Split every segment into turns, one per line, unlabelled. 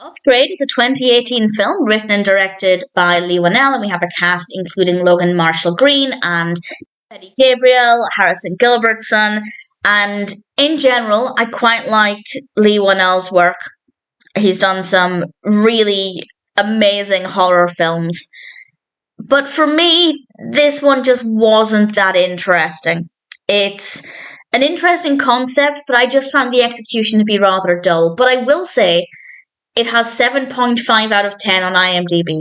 Upgrade is a 2018 film written and directed by Leigh Whannell, and we have a cast including Logan Marshall Green and Gabriel, Harrison Gilbertson, and in general, I quite like Leigh Whannell's work. He's done some really amazing horror films. But for me, this one just wasn't that interesting. It's an interesting concept, but I just found the execution to be rather dull. But I will say, it has 7.5 out of 10 on IMDb.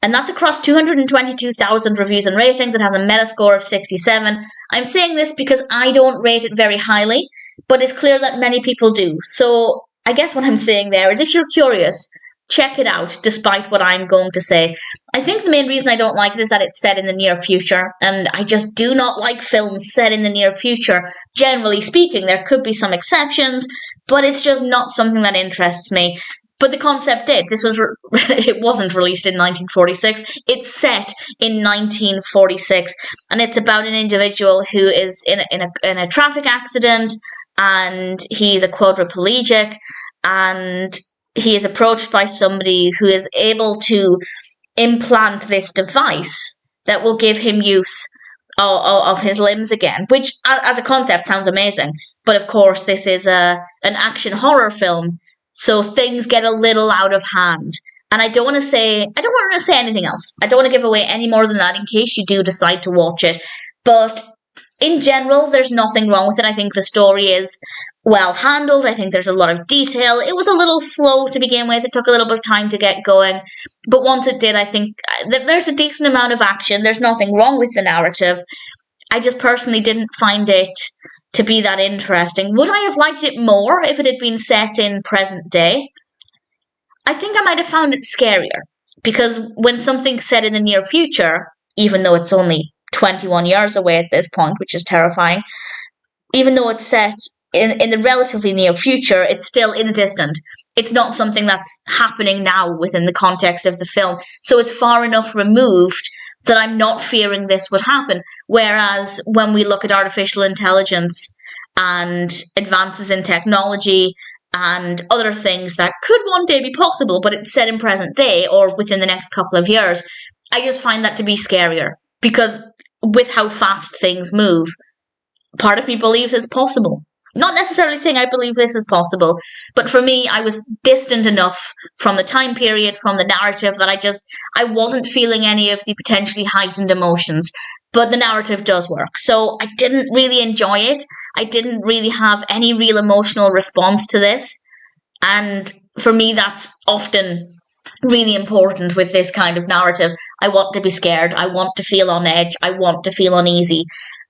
And that's across 222,000 reviews and ratings. It has a Metascore of 67. I'm saying this because I don't rate it very highly, but it's clear that many people do. So I guess what I'm saying there is if you're curious, check it out, despite what I'm going to say. I think the main reason I don't like it is that it's set in the near future, and I just do not like films set in the near future. Generally speaking, there could be some exceptions, but it's just not something that interests me. But the concept did. It wasn't released in 1946. It's set in 1946, and it's about an individual who is in a traffic accident, and he's a quadriplegic, and he is approached by somebody who is able to implant this device that will give him use of his limbs again, which as a concept sounds amazing. But of course, this is an action horror film, so things get a little out of hand. And I don't want to say anything else. I don't want to give away any more than that in case you do decide to watch it. But in general, there's nothing wrong with it. I think the story is well handled. I think there's a lot of detail. It was a little slow to begin with. It took a little bit of time to get going. But once it did, I think there's a decent amount of action. There's nothing wrong with the narrative. I just personally didn't find it to be that interesting. Would I have liked it more if it had been set in present day? I think I might have found it scarier. Because when something's set in the near future, even though it's only 21 years away at this point, which is terrifying, even though it's set in the relatively near future, it's still in the distant. It's not something that's happening now within the context of the film. So it's far enough removed that I'm not fearing this would happen. Whereas when we look at artificial intelligence and advances in technology and other things that could one day be possible, but it's set in present day or within the next couple of years, I just find that to be scarier. Because with how fast things move, part of me believes it's possible. Not necessarily saying I believe this is possible, but for me, I was distant enough from the time period, from the narrative, that I wasn't feeling any of the potentially heightened emotions. But the narrative does work. So I didn't really enjoy it. I didn't really have any real emotional response to this. And for me, that's often really important with this kind of narrative. I want to be scared. I want to feel on edge. I want to feel uneasy.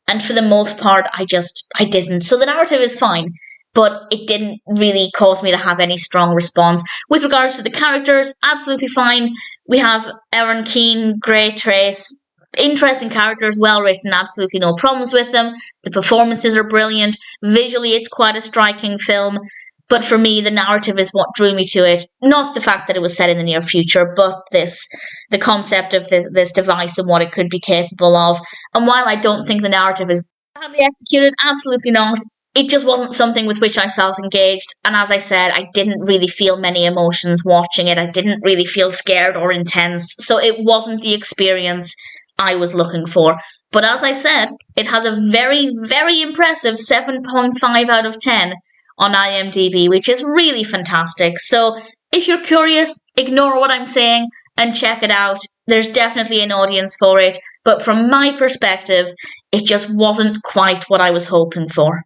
And for the most part, I didn't. So the narrative is fine, but it didn't really cause me to have any strong response. With regards to the characters, absolutely fine. We have Eron Keen, Grey Trace, interesting characters, well written, absolutely no problems with them. The performances are brilliant. Visually, it's quite a striking film. But for me, the narrative is what drew me to it. Not the fact that it was set in the near future, but the concept of this device and what it could be capable of. And while I don't think the narrative is badly executed, absolutely not, it just wasn't something with which I felt engaged. And as I said, I didn't really feel many emotions watching it. I didn't really feel scared or intense. So it wasn't the experience I was looking for. But as I said, it has a very, very impressive 7.5 out of 10 on IMDb, which is really fantastic. So if you're curious, ignore what I'm saying and check it out. There's definitely an audience for it, but from my perspective, it just wasn't quite what I was hoping for.